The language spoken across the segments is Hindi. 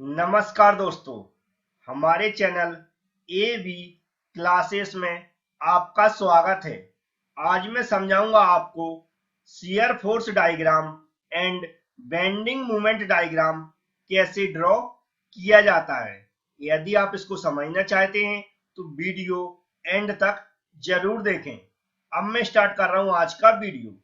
नमस्कार दोस्तों, हमारे चैनल ए बी क्लासेस में आपका स्वागत है। आज मैं समझाऊंगा आपको shear force diagram and bending moment diagram कैसे ड्रॉ किया जाता है। यदि आप इसको समझना चाहते हैं तो वीडियो एंड तक जरूर देखें। अब मैं स्टार्ट कर रहा हूं आज का वीडियो।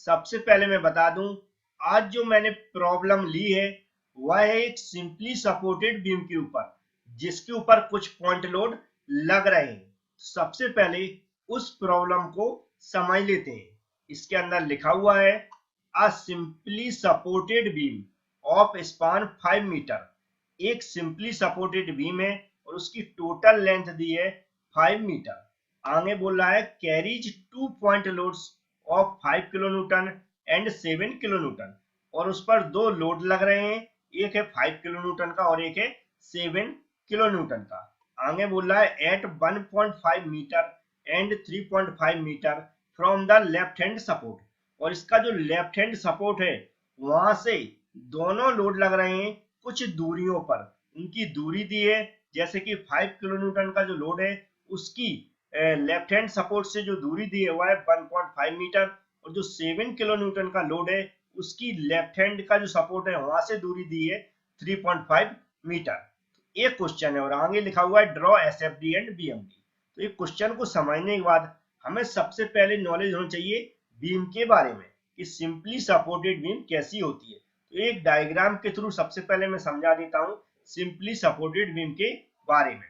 सबसे पहले मैं बता दूं, आज जो मैंने प्रॉब्लम ली है वह है एक सिंपली सपोर्टेड बीम के ऊपर, जिसके ऊपर कुछ पॉइंट लोड लग रहे हैं। सबसे पहले उस प्रॉब्लम को समझ लेते हैं। इसके अंदर लिखा हुआ है a simply supported beam of span 5 metre. एक सिंपली सपोर्टेड बीम है और उसकी टोटल लेंथ दी है 5 मीटर। आगे बोल रहा है carries 2 point loads of 5 kilo Newton and 7 kilo Newton, और उस पर दो लोड लग रहे हैं, एक है 5 किलो न्यूटन का और एक है 7 किलो न्यूटन का। आगे बोल रहा है at 1.5 metre and 3.5 metre from the left hand support, और इसका जो लेफ्ट हैंड सपोर्ट है वहां से दोनों लोड लग रहे हैं कुछ दूरियों पर। उनकी दूरी दी है, जैसे कि 5 किलो न्यूटन का जो लोड है उसकी लेफ्ट हैंड सपोर्ट से जो दूरी दी है वह है 1.5 मीटर, और जो 7 किलो न्यूटन का लोड है उसकी लेफ्ट हैंड का जो सपोर्ट है वहां से दूरी दी है 3.5 मीटर। एक क्वेश्चन है और आगे लिखा हुआ है ड्रॉ एसएफडी एंड बीएमडी। तो एक क्वेश्चन को समझने के बाद हमें सबसे पहले नॉलेज होनी चाहिए बीम के बारे में कि सिंपली सपोर्टेड बीम कैसी होती है। तो एक डायग्राम के थ्रू सबसे पहले मैं समझा देता हूं सिंपली सपोर्टेड बीम के बारे में।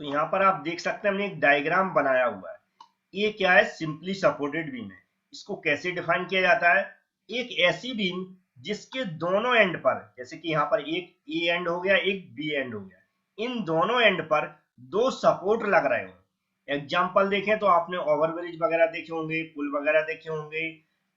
तो यहाँ पर आप देख सकते हैं हमने एक डायग्राम बनाया हुआ है। ये क्या है? सिंपली सपोर्टेड बीम है। इसको कैसे डिफाइन किया जाता है? एक ऐसी बीम जिसके दोनों एंड पर, जैसे कि यहाँ पर एक ए एंड हो गया, एक बी एंड हो गया, इन दोनों एंड पर दो सपोर्ट लग रहे हो। एग्जाम्पल देखें तो आपने ओवरब्रिज वगैरह देखे होंगे, पुल वगैरह देखे होंगे,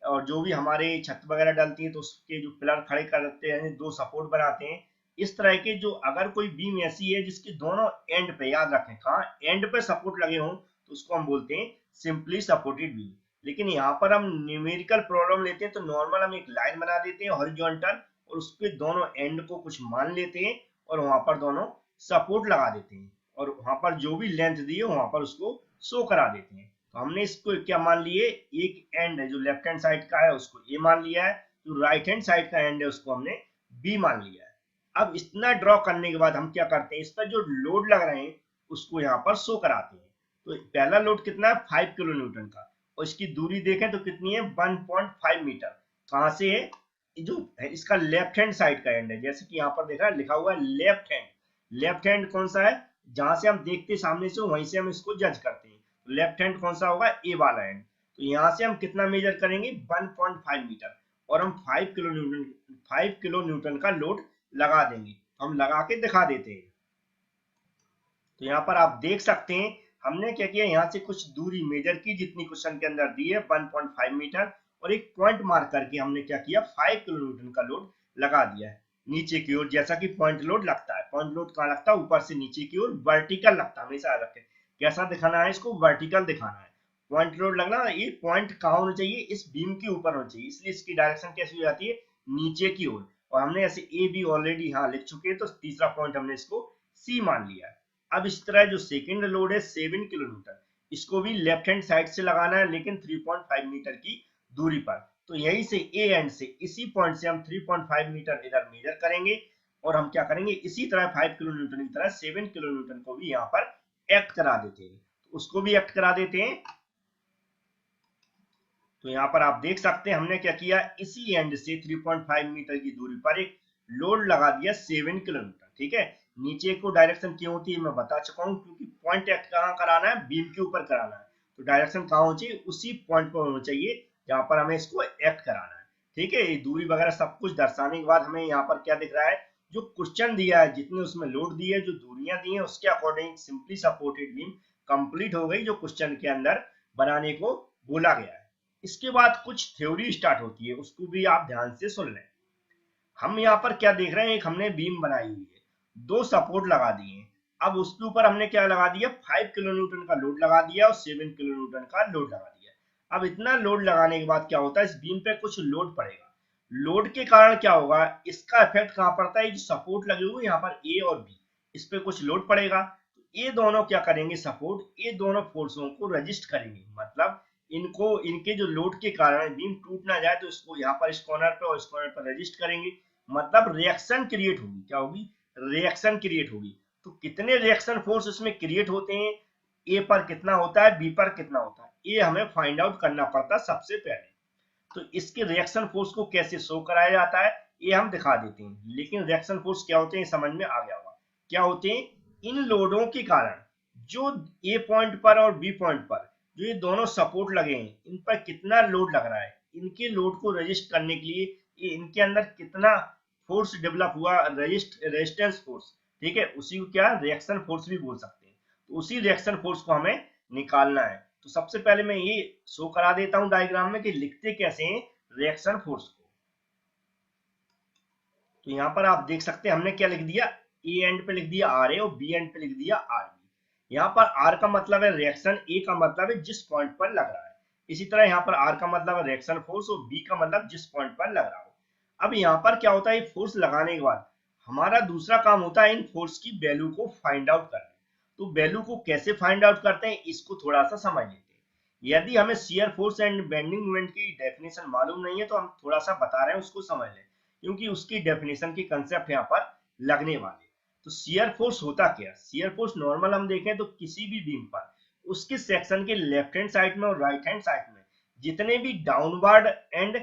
और जो भी हमारे छत वगैरह डलती है तो उसके जो पिलर खड़े करते हैं, दो सपोर्ट बनाते हैं। इस तरह के जो अगर कोई बीम ऐसी है जिसके दोनों एंड पे, याद रखें कहाँ एंड पे सपोर्ट लगे हों, तो उसको हम बोलते हैं सिंपली सपोर्टेड बीम। लेकिन यहाँ पर हम न्यूमेरिकल प्रॉब्लम लेते हैं तो नॉर्मल हम एक लाइन बना देते हैं हॉरिजॉन्टल, और उसके दोनों एंड को कुछ मान लेते हैं और वहां पर दोनों सपोर्ट लगा देते हैं, और वहां पर जो भी लेंथ दी है वहां पर उसको शो करा देते हैं। तो हमने इसको क्या मान लिए, एक एंड है जो लेफ्ट हैंड साइड का है उसको ए मान लिया है, जो राइट हैंड साइड का एंड है उसको हमने बी मान लिया है। अब इतना ड्रॉ करने के बाद हम क्या करते हैं, इस पर जो लोड लग रहे हैं उसको यहाँ पर शो कराते हैं। तो पहला लोड कितना है, 5 किलो न्यूटन का, और इसकी दूरी देखें तो कितनी है, 1.5 मीटर। कहां से है? जो है इसका लेफ्ट हैंड साइड का एंड है, जैसे कि यहाँ पर देखा लिखा हुआ है लेफ्ट हैंड। लेफ्ट हैंड कौन सा है? जहां से हम देखते सामने से वहीं से हम इसको जज करते हैं। लेफ्ट हैंड कौन सा होगा? ए वाला एंड। तो यहाँ से हम कितना मेजर करेंगे, 1.5 मीटर, और हम 5 किलो न्यूटन का लोड लगा देंगे। हम लगा के दिखा देते हैं। तो यहाँ पर आप देख सकते हैं हमने क्या किया, यहाँ से कुछ दूरी मेजर की जितनी क्वेश्चन के अंदर दी है 1.5 मीटर, और एक पॉइंट मार्क करके हमने क्या किया, 5 किलो न्यूटन का लोड लगा दिया है नीचे की ओर। जैसा कि पॉइंट लोड लगता है, पॉइंट लोड कहाँ लगता है, ऊपर से नीचे की ओर वर्टिकल लगता है। हमेशा रखें कैसा दिखाना है, इसको वर्टिकल दिखाना है। पॉइंट लोड लगना, ये पॉइंट कहाँ होना चाहिए, इस बीम के ऊपर होना चाहिए, इसलिए इसकी डायरेक्शन कैसी हो जाती है, नीचे की ओर। और हमने ऐसे ए बी ऑलरेडी यहाँ लिख चुके हैं, तो तीसरा पॉइंट हमने इसको सी मान लिया है। अब इस तरह जो सेकंड लोड है 7 किलो न्यूटन, इसको भी लेफ्ट हैंड साइड से लगाना है, लेकिन 3.5 मीटर की दूरी पर। तो यही से ए एंड से, इसी पॉइंट से हम 3.5 मीटर इधर मेजर करेंगे, और हम क्या करेंगे, इसी तरह 5 किलो न्यूटन की तरह 7 किलो न्यूटन को भी यहाँ पर एक्ट करा देते हैं। तो उसको भी एक्ट करा देते हैं। तो यहाँ पर आप देख सकते हैं हमने क्या किया, इसी एंड से 3.5 मीटर की दूरी पर एक लोड लगा दिया 7 किलो न्यूटन। ठीक है, नीचे को डायरेक्शन क्यों होती है मैं बता चुका हूँ, क्योंकि पॉइंट एक्ट कहाँ कराना है, बीम के ऊपर कराना है। तो डायरेक्शन कहाँ होनी चाहिए, उसी पॉइंट पर होना चाहिए जहां पर हमें इसको एक्ट कराना है। ठीक है, ये दूरी वगैरह सब कुछ दर्शाने के बाद हमें यहाँ पर क्या दिख रहा है, जो क्वेश्चन दिया है, जितने उसमें लोड दी है, जो दूरियां दी है, उसके according simply supported beam complete हो गई, जो क्वेश्चन के अंदर बनाने को बोला गया है। इसके बाद कुछ थ्योरी स्टार्ट होती है, उसको भी आप ध्यान से सुन लें। हम यहाँ पर क्या देख रहे हैं, एक हमने बीम बनाई हुई है, दो सपोर्ट लगा दिए हैं। अब उसके ऊपर हमने क्या लगा दिया, 5 किलो न्यूटन का लोड लगा दिया और 7 किलो न्यूटन का लोड लगा दिया। अब इतना लोड लगाने के बाद क्या होता है, इस बीम पे कुछ लोड पड़ेगा। लोड के कारण क्या होगा, इसका इफेक्ट कहाँ पड़ता है, जो सपोर्ट लगे हुए यहाँ पर ए और बी, इस पे कुछ लोड पड़ेगा, तो ये दोनों क्या करेंगे, सपोर्ट, ये दोनों फोर्सों को रजिस्ट करेंगे, मतलब इनको, इनके जो लोड के कारण बीम टूट ना जाए, तो इसको यहाँ पर इस कॉर्नर पे और इस कॉर्नर पर रजिस्ट करेंगे, मतलब रिएक्शन क्रिएट होगी, क्या होगी, रिएक्शन क्रिएट होगी। तो कितने रिएक्शन फोर्स इसमें क्रिएट होते हैं, ए पर कितना होता है, बी पर कितना होता है, ये हमें फाइंड आउट करना पड़ता है सबसे पहले। तो इसके रिएक्शन फोर्स को कैसे शो कराया जाता है, ये हम दिखा देते हैं, लेकिन रिएक्शन फोर्स क्या होते हैं समझ में आ गया होगा। क्या होते हैं, इन लोडों के कारण जो ए पॉइंट पर और बी पॉइंट पर जो ये दोनों सपोर्ट लगे हैं, इन पर कितना लोड लग रहा है, इनके लोड को रजिस्ट करने के लिए ये इनके अंदर कितना फोर्स डेवलप हुआ, रेजिस्टेंस फोर्स, ठीक है, उसी को क्या रिएक्शन फोर्स भी बोल सकते हैं। तो उसी रिएक्शन फोर्स को हमें निकालना है। तो सबसे पहले मैं ये शो करा देता हूं डायग्राम में कि लिखते कैसे हैं रिएक्शन फोर्स को। तो यहां पर आप देख सकते हैं हमने क्या लिख दिया, ए एंड पे लिख दिया आर ए और बी एंड पे लिख दिया आर बी। यहाँ पर आर का मतलब है रिएक्शन, ए का मतलब है जिस पॉइंट पर लग रहा है, इसी तरह यहाँ पर आर का मतलब है रिएक्शन फोर्स और बी का मतलब जिस पॉइंट पर लग रहा हो। अब यहाँ पर क्या होता है, फोर्स लगाने के बाद हमारा दूसरा काम होता है इन फोर्स की वैल्यू को फाइंड आउट करना। तो वैल्यू को कैसे फाइंड आउट करते हैं, इसको थोड़ा सा समझ लेते हैं। यदि हमें shear force and bending moment की डेफिनेशन मालूम नहीं है, तो हम थोड़ा सा बता रहे हैं उसको समझ लें, क्योंकि उसकी डेफिनेशन की कंसेप्ट यहाँ पर लगने वाले। तो शियर फोर्स होता क्या, शियर फोर्स नॉर्मल हम देखें तो किसी भी बीम पर उसके सेक्शन के लेफ्ट हैंड साइड में और राइट हैंड साइड में जितने भी डाउनवर्ड एंड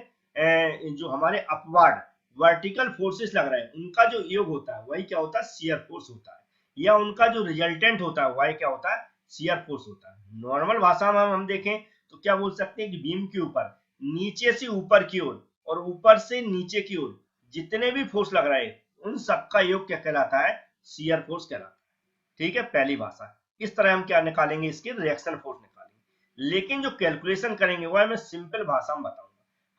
जो हमारे अपवर्ड वर्टिकल फोर्सेस लग रहे हैं, उनका जो योग होता है वही क्या होता है, शियर फोर्स होता है, या उनका जो रिजल्टेंट होता है वही क्या होता है, शियर फोर्स होता है। नॉर्मल भाषा में हम देखें तो क्या बोल सकते हैं कि बीम के ऊपर नीचे से ऊपर की ओर और ऊपर से नीचे की ओर जितने भी फोर्स लग रहे हैं, उन सबका योग क्या कहलाता है, शियर फोर्स कहलाता है। ठीक है, पहली भाषा। इस तरह हम क्या निकालेंगे, इसके रिएक्शन फोर्स निकालेंगे, लेकिन जो कैलकुलेशन करेंगे वह मैं सिंपल भाषा में बताऊंगा।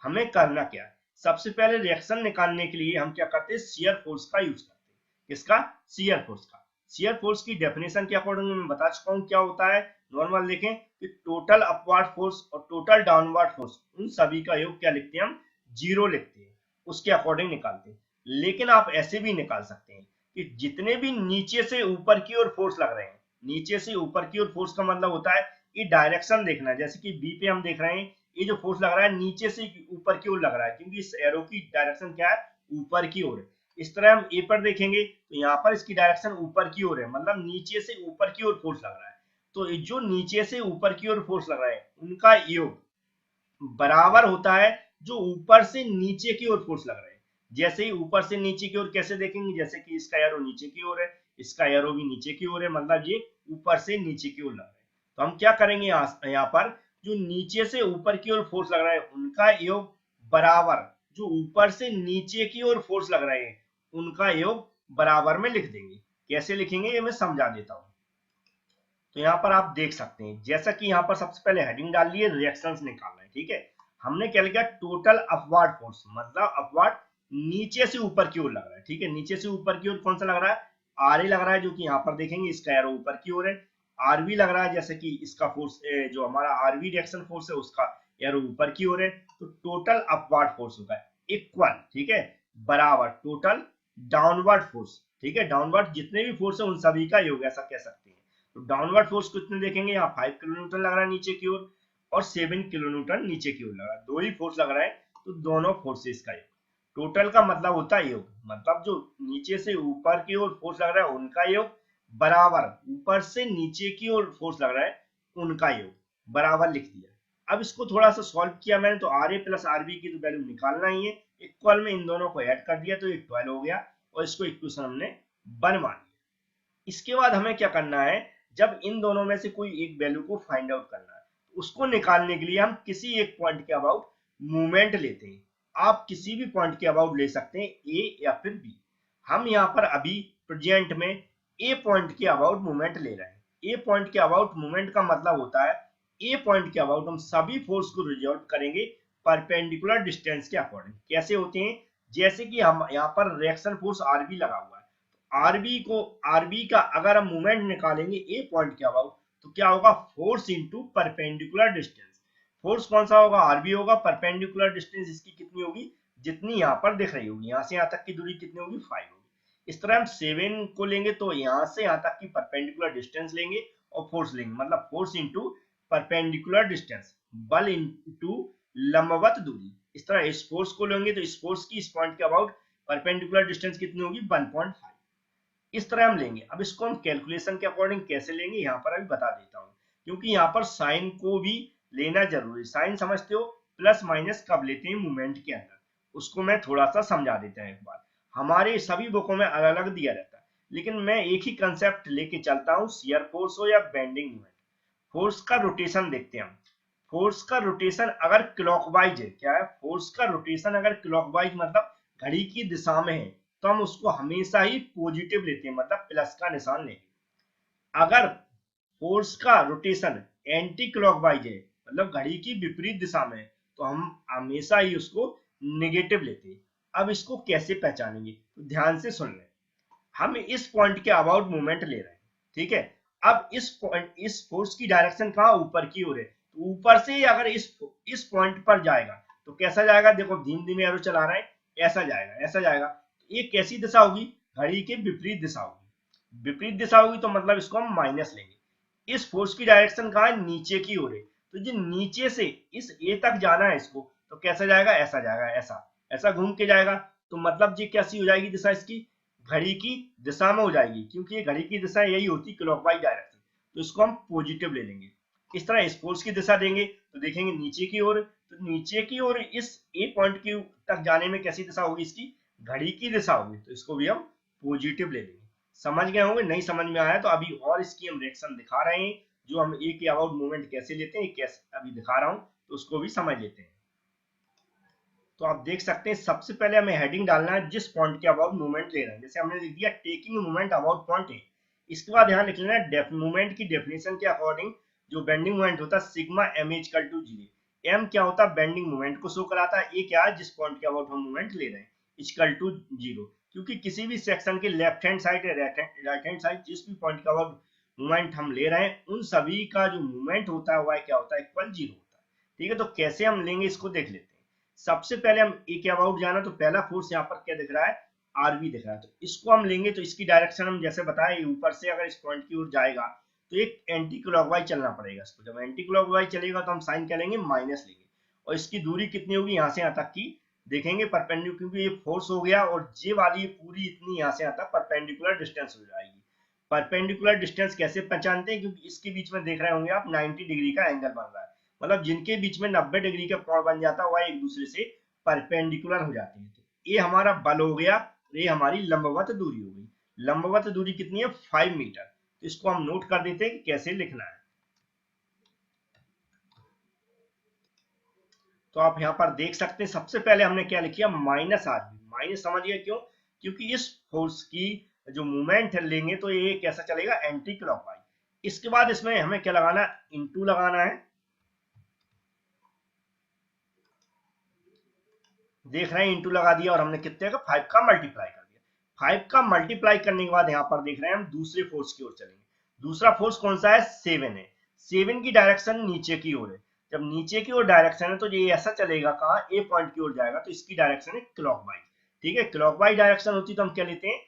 हमें करना क्या है, सबसे पहले रिएक्शन निकालने के लिए हम क्या करते हैं, शियर फोर्स का यूज करते हैं। किसका, शियर फोर्स का। शियर फोर्स की डेफिनेशन के अकॉर्डिंग मैं बता चुका हूं क्या होता है। नॉर्मल देखें कि टोटल अपवर्ड फोर्स और टोटल डाउनवर्ड फोर्स, उन सभी का योग क्या लिखते हैं हम, जीरो लिखते हैं, उसके अकॉर्डिंग निकालते हैं। लेकिन आप ऐसे भी निकाल सकते हैं कि जितने भी नीचे से ऊपर की ओर फोर्स लग रहे हैं, नीचे से ऊपर की ओर फोर्स का मतलब होता है ये डायरेक्शन देखना है। जैसे कि बी पे हम देख रहे हैं, ये जो फोर्स लग रहा है नीचे से ऊपर की ओर लग रहा है, क्योंकि इस एरो की डायरेक्शन क्या है, ऊपर की ओर है। इस तरह हम ए पर देखेंगे तो यहाँ पर इसकी डायरेक्शन ऊपर की ओर है, मतलब नीचे से ऊपर की ओर फोर्स लग रहा है। तो जो नीचे से ऊपर की ओर फोर्स लग रहा है उनका योग बराबर होता है जो ऊपर से नीचे की ओर फोर्स लग रहा है। जैसे ही ऊपर से नीचे की ओर कैसे देखेंगे, जैसे कि इसका एरो नीचे की ओर है, इसका एरो भी नीचे की ओर है, मतलब ये ऊपर से नीचे की ओर लग रहा है। तो हम क्या करेंगे, यहाँ पर जो नीचे से ऊपर की ओर फोर्स लग रहा है उनका योग बराबर जो ऊपर से नीचे की ओर फोर्स लग रहे हैं उनका योग बराबर में लिख देंगे। कैसे लिखेंगे ये मैं समझा देता हूँ। तो यहाँ पर आप देख सकते हैं, जैसा कि यहाँ पर सबसे पहले हेडिंग डाल ली है, रिएक्शंस निकालना है। ठीक है, हमने क्या लिखा, टोटल अपवर्ड फोर्स, मतलब अपवर्ड नीचे से ऊपर की ओर लग रहा है। ठीक है, नीचे से ऊपर की ओर कौन सा लग रहा है, आर ए लग रहा है, जो कि यहाँ पर देखेंगे इसका एरो ऊपर की ओर है। आर बी लग रहा है, जैसे कि इसका फोर्स जो हमारा आर बी रिएक्शन फोर्स है उसका एरो ऊपर की ओर है। तो टोटल अपवर्ड फोर्स होगा इक्वल, ठीक है, बराबर टोटल डाउनवर्ड फोर्स। ठीक है, डाउनवर्ड जितने भी फोर्स है उन सभी का योग, ऐसा कह सकते हैं। तो डाउनवर्ड फोर्स कितने देखेंगे, यहाँ 5 किलो न्यूटन लग रहा है नीचे की ओर और 7 किलो न्यूटन नीचे की ओर लग रहा है, दो ही फोर्स लग रहा है। तो दोनों फोर्सेस का योग, टोटल का मतलब होता है योग, मतलब जो नीचे से ऊपर की ओर फोर्स लग रहा है उनका योग बराबर ऊपर से नीचे की ओर फोर्स लग रहा है उनका योग, बराबर लिख दिया। अब इसको थोड़ा सा सॉल्व किया मैंने, तो R A plus R B की तो वैल्यू निकालना ही है, इक्वल में इन दोनों को ऐड कर दिया तो ये 12 हो गया और इसको इक्वेशन हमने 1 मान लिया। इसके बाद हमें क्या करना है, जब इन दोनों में से कोई एक वैल्यू को फाइंड आउट करना है, उसको निकालने के लिए हम किसी एक पॉइंट के अबाउट मूवमेंट लेते हैं। आप किसी भी पॉइंट के अबाउट ले सकते हैं, ए या फिर बी। हम यहाँ पर अभी प्रेजेंट में ए पॉइंट के अबाउट मूवमेंट ले रहे हैं। ए पॉइंट के अबाउट मूवमेंट का मतलब होता है ए पॉइंट के अबाउट हम सभी फोर्स को रिजॉल्व करेंगे परपेंडिकुलर डिस्टेंस के अकॉर्डिंग। कैसे होते हैं, जैसे कि हम यहाँ पर रिएक्शन फोर्स आर बी लगा हुआ है, आरबी का अगर हम मूवमेंट निकालेंगे ए पॉइंट के अबाउट तो क्या होगा, force into perpendicular distance. Force कौन सा होगा, आरबी होगा, परपेंडिकुलर डिस्टेंस इसकी कितनी होगी, जितनी यहाँ पर दिख रही होगी, यहाँ से यहाँ तक की दूरी कितनी होगी 5 होगी। इस तरह हम 7 को लेंगे तो यहाँ से यहाँ तक की परपेंडिकुलर डिस्टेंस लेंगे और फोर्स लेंगे, मतलब फोर्स इंटू परपेंडिकुलर डिस्टेंस, बल इंटू लंबवत दूरी। इस तरह इस फोर्स को लेंगे तो इस फोर्स की इस पॉइंट के अबाउट परपेंडिकुलर डिस्टेंस कितनी होगी 1.5। इस तरह हम लेंगे। अब इसको हम कैलकुलेशन के अकॉर्डिंग कैसे लेंगे यहाँ पर अभी बता देता हूँ, क्योंकि यहाँ पर साइन को भी लेना जरूरी। साइन समझते हो, प्लस माइनस कब लेते हैं मूवमेंट के अंदर, उसको मैं थोड़ा सा समझा देता हूँ एक बार। हमारे सभी बुकों में अलग अलग दिया रहता है, लेकिन मैं एक ही कंसेप्ट लेके चलता हूँ, शियर फोर्स हो या बेंडिंग मूवमेंट। फोर्स का रोटेशन देखते हैं हम। फोर्स का रोटेशन अगर क्लॉकवाइज है, क्या है, फोर्स का रोटेशन अगर क्लॉकवाइज मतलब घड़ी की दिशा में है, तो हम उसको हमेशा ही पॉजिटिव लेते हैं, मतलब प्लस का निशान लेंगे। अगर फोर्स का रोटेशन एंटी क्लॉकवाइज है, मतलब घड़ी की विपरीत दिशा में, तो हम हमेशा ही उसको नेगेटिव लेते हैं। अब इसको कैसे पहचानेंगे, तो ध्यान से सुन लें। हम इस पॉइंट के अबाउट मूवमेंट ले रहे हैं, ठीक है। अब इस फोर्स की डायरेक्शन कहाँ, ऊपर की ओर है, तो ऊपर से अगर इस पॉइंट पर जाएगा तो कैसा जाएगा, देखो धीमे धीमे एरो चला रहा है, ऐसा जाएगा, ऐसा जाएगा। तो ये कैसी दिशा होगी, घड़ी के विपरीत दिशा होगी। विपरीत दिशा होगी तो मतलब इसको हम माइनस लेंगे। इस फोर्स की डायरेक्शन कहाँ है, नीचे की ओर है, तो जो नीचे से इस ए तक जाना है इसको, तो कैसा जाएगा, ऐसा जाएगा, ऐसा ऐसा घूम के जाएगा। तो मतलब जी कैसी हो जाएगी दिशा इसकी, घड़ी की दिशा में हो जाएगी, क्योंकि ये घड़ी की दिशा यही होती है क्लॉकवाइज डायरेक्शन, तो इसको हम पॉजिटिव ले लेंगे। इस तरह इस फोर्स की दिशा देंगे तो देखेंगे नीचे की ओर, तो नीचे की ओर इस ए पॉइंट की तक जाने में कैसी दिशा होगी, इसकी घड़ी की दिशा होगी, तो इसको भी हम पॉजिटिव ले लेंगे। समझ गए होंगे, नहीं समझ में आया तो अभी और इसकी हम रिएक्शन दिखा रहे हैं, जो हम ए के अबाउट मूवमेंट कैसे लेते हैं कैसे अभी दिखा रहा हूं, तो उसको भी समझ लेते हैं। तो आप देख सकते हैं सबसे पहले हमें हेडिंग डालना है जिस पॉइंट के अबाउट मूवमेंट ले रहे हैं। जैसे हमने लिख दिया taking movement about point A. इसके बाद यहाँ लिख लेना है मूवमेंट की डेफिनेशन के अकॉर्डिंग जो बेंडिंग मूवमेंट होता है sigma M equal to 0। M क्या होता है, बेंडिंग मूवमेंट को शो कराता है। ए क्या है, जिस पॉइंट के अबाउट हम मूवमेंट ले रहे हैं, इक्वल टू 0। क्योंकि किसी भी सेक्शन के लेफ्ट हैंड साइड या राइट हैंड साइड जिस भी पॉइंट के अबाउट मूवमेंट हम ले रहे हैं, उन सभी का जो मूवमेंट होता है वह क्या होता है, इक्वल 0 होता है। ठीक है, तो कैसे हम लेंगे इसको देख लेते हैं। सबसे पहले हम ए के अबाउट जाना, तो पहला फोर्स यहाँ पर क्या दिख रहा है, आरबी दिख रहा है, तो इसको हम लेंगे। तो इसकी डायरेक्शन हम जैसे बताए ऊपर से अगर इस पॉइंट की ओर जाएगा तो एक एंटी क्लॉकवाइज चलना पड़ेगा इसको। जब एंटी क्लॉकवाइज चलेगा तो हम साइन क्या लेंगे, माइनस लेंगे। और इसकी दूरी कितनी होगी, यहाँ से यहाँ तक की देखेंगे परपेंडिकुलर, क्योंकि ये फोर्स हो गया और ये वाली पूरी इतनी यहाँ से यहाँ तक परपेंडिकुलर डिस्टेंस हो जाएगी। परपेंडिकुलर डिस्टेंस कैसे पहचानते हैं, क्योंकि इसके बीच में देख रहे होंगे आप 90 डिग्री का एंगल बन रहा है, मतलब जिनके बीच में 90 डिग्री का कोण बन जाता है वह एक दूसरे से परपेंडिकुलर हो जाते हैं। तो ये हमारा बल हो गया, ये हमारी लंबवत दूरी हो गई। लंबवत दूरी कितनी है, 5 मीटर। तो इसको हम नोट कर देते हैं कि कैसे लिखना है। तो आप यहाँ पर देख सकते हैं सबसे पहले हमने क्या लिखा, माइनस आरबी। माइनस समझिए क्यों, क्योंकि इस फोर्स की जो मूवमेंट लेंगे तो ये कैसा चलेगा, एंटी क्लॉकवाइज। इसके बाद इसमें हमें क्या लगाना है, इंटू लगाना है। देख रहे हैं इंटू लगा दिया और हमने कितने का, 5 का मल्टीप्लाई कर दिया। 5 का मल्टीप्लाई करने के बाद यहाँ पर देख रहे हैं हम दूसरे फोर्स की ओर चलेंगे। दूसरा फोर्स कौन सा है, 7 है। 7 की डायरेक्शन नीचे की ओर है। जब नीचे की ओर डायरेक्शन है तो ये ऐसा चलेगा, कहाँ, ए पॉइंट की ओर जाएगा, तो इसकी डायरेक्शन है क्लॉकवाइज। ठीक है, क्लॉकवाइज डायरेक्शन होती तो हम क्या लेते हैं,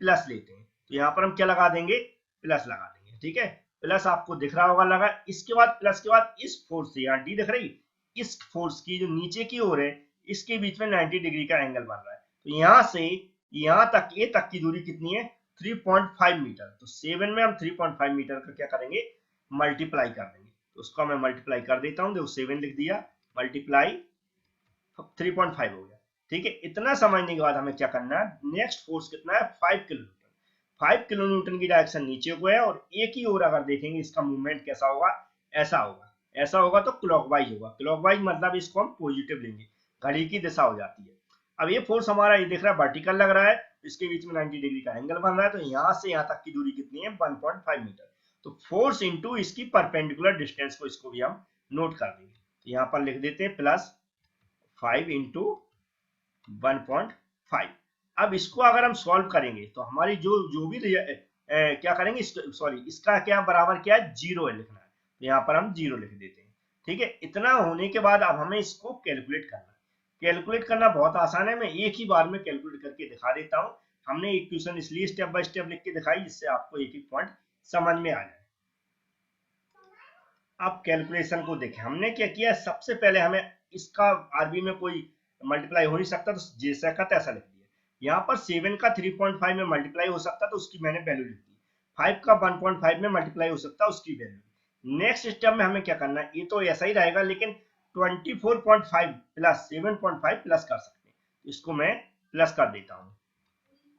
प्लस लेते हैं। तो यहाँ पर हम क्या लगा देंगे, प्लस लगा देंगे। ठीक है, प्लस आपको दिख रहा होगा लगा। इसके बाद प्लस के बाद इस फोर्स से, यहाँ डी दिख रही, इस फोर्स की जो नीचे की ओर है इसके बीच में 90 डिग्री का एंगल बन रहा है। तो यहां से यहां तक, ए तक की दूरी कितनी है, 3.5 मीटर। तो 7 में हम 3.5 मीटर का क्या करेंगे, मल्टीप्लाई कर देंगे। तो उसको मैं मल्टीप्लाई कर देता हूं, देखो 7 लिख दिया, मल्टीप्लाई 3.5 हो गया। ठीक है, इतना समझने के बाद हमें क्या करना है, नेक्स्ट फोर्स कितना है, 5 किलो न्यूटन। 5 किलो न्यूटन की डायरेक्शन नीचे को है और ए की ओर अगर देखेंगे इसका मूवमेंट कैसा होगा, ऐसा होगा। ऐसा होगा तो क्लॉकवाइज होगा। क्लॉकवाइज मतलब इसको हम पॉजिटिव लेंगे, घड़ी की दिशा हो जाती है। अब ये फोर्स हमारा ये दिख रहा है वर्टिकल लग रहा है, इसके बीच में 90 डिग्री का एंगल बन रहा है। तो यहाँ से यहाँ तक की दूरी कितनी है, 1.5 मीटर। तो फोर्स इंटू इसकी परपेंडिकुलर डिस्टेंस को, इसको भी हम नोट कर देंगे। तो यहाँ पर लिख देते हैं प्लस 5 इंटू 1.5। अब इसको अगर हम सॉल्व करेंगे तो हमारी जो भी क्या करेंगे, सॉरी इसका क्या बराबर क्या है, 0 है लिखना है। तो यहाँ पर हम 0 लिख देते हैं। ठीक है, इतना होने के बाद अब हमें इसको कैलकुलेट करना है। कैलकुलेट करना बहुत आसान है, मैं एक ही बार में कैलकुलेट करके दिखा देता हूँ। हमने इक्वेशन इसलिए स्टेप बाय स्टेप लिख के दिखाई जिससे आपको एक एक पॉइंट समझ में आ जाए। अब कैलकुलेशन को देखें, हमने क्या किया, सबसे पहले हमें इसका आरबी में कोई मल्टीप्लाई हो नहीं सकता तो जैसा का तैसा लिख दिया। यहाँ पर 7 का 3.5 में मल्टीप्लाई हो सकता तो उसकी मैंने वैल्यू लिख दी, 5 का 1.5 में मल्टीप्लाई हो सकता उसकी वैल्यू। नेक्स्ट स्टेप में हमें क्या करना है, ये तो ऐसा ही रहेगा लेकिन 24.5 प्लस 7.5 प्लस कर सकते हैं, इसको मैं प्लस कर देता हूँ।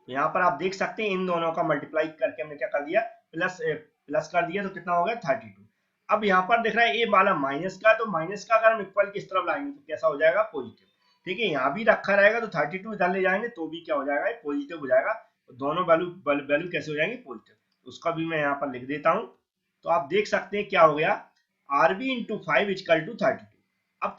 तो यहाँ पर आप देख सकते हैं इन दोनों का मल्टीप्लाई करके हमने क्या कर दिया, प्लस कर दिया, तो कितना हो गया 32। अब यहाँ पर दिख रहा है ए वाला माइनस का, तो माइनस का अगर हम इक्वल की तरफ लाएंगे तो कैसा हो जाएगा, पॉजिटिव। ठीक है, यहाँ भी रखा रहेगा तो 32 इधर ले जाएंगे तो भी क्या हो जाएगा, पॉजिटिव हो जाएगा। तो दोनों वैल्यू कैसे हो जाएंगी, पॉजिटिव। उसका भी मैं यहाँ पर लिख देता हूँ। तो आप देख सकते हैं क्या हो गया, आरबी इंटू 5 इक्वल टू 32। अब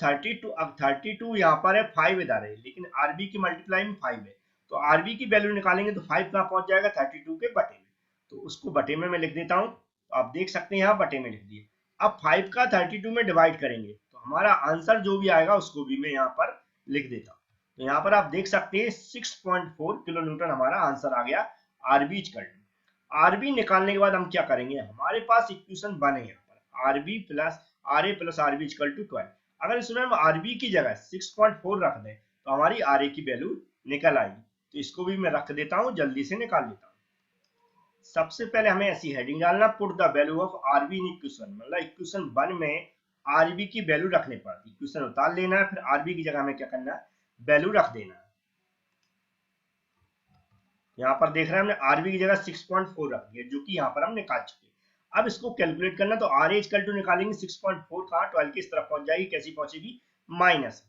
32 यहाँ पर है, 5 इधर है, लेकिन आरबी की मल्टीप्लाई में 5 है, तो आरबी की वैल्यू निकालेंगे तो 5 कहाँ पहुंच जाएगा, 32 के बटे में। तो उसको बटे में मैं लिख देता हूँ। तो आप देख सकते हैं यहाँ बटे में लिख दिए। अब 5 का 32 में डिवाइड करेंगे तो हमारा आंसर जो भी आएगा उसको भी मैं यहाँ पर लिख देता हूँ। तो यहाँ पर आप देख सकते हैं 6.4 किलो न्यूटन हमारा आंसर आ गया आरबी इक्वल टू। आरबी निकालने के बाद हम क्या करेंगे, हमारे पास इक्वेशन बने यहाँ पर RB plus RA plus RB equal to 12। अगर इसमें हम आरबी की जगह 6.4 रख दें तो हमारी आरए की वैल्यू निकल आएगी। तो इसको भी मैं रख देता हूँ, जल्दी से निकाल लेता हूँ। सबसे पहले हमें ऐसी हेडिंग डालना, put the value of RB in equation, मतलब इक्वेशन 1 में आरबी की वैल्यू रखने पर इक्वेशन उतार लेना है, फिर आरबी की जगह हमें क्या करना है, वैल्यू रख देना है। यहाँ पर देख रहे हैं हमने आरबी की जगह 6.4 रख दिया, जो कि यहाँ पर हम निकाल चुके। अब इसको कैलकुलेट करना, तो आर ए इक्वल टू निकालेंगे 6.4 का 12 की इस तरफ पहुंच जाएगी, कैसी पहुंचेगी, माइनस।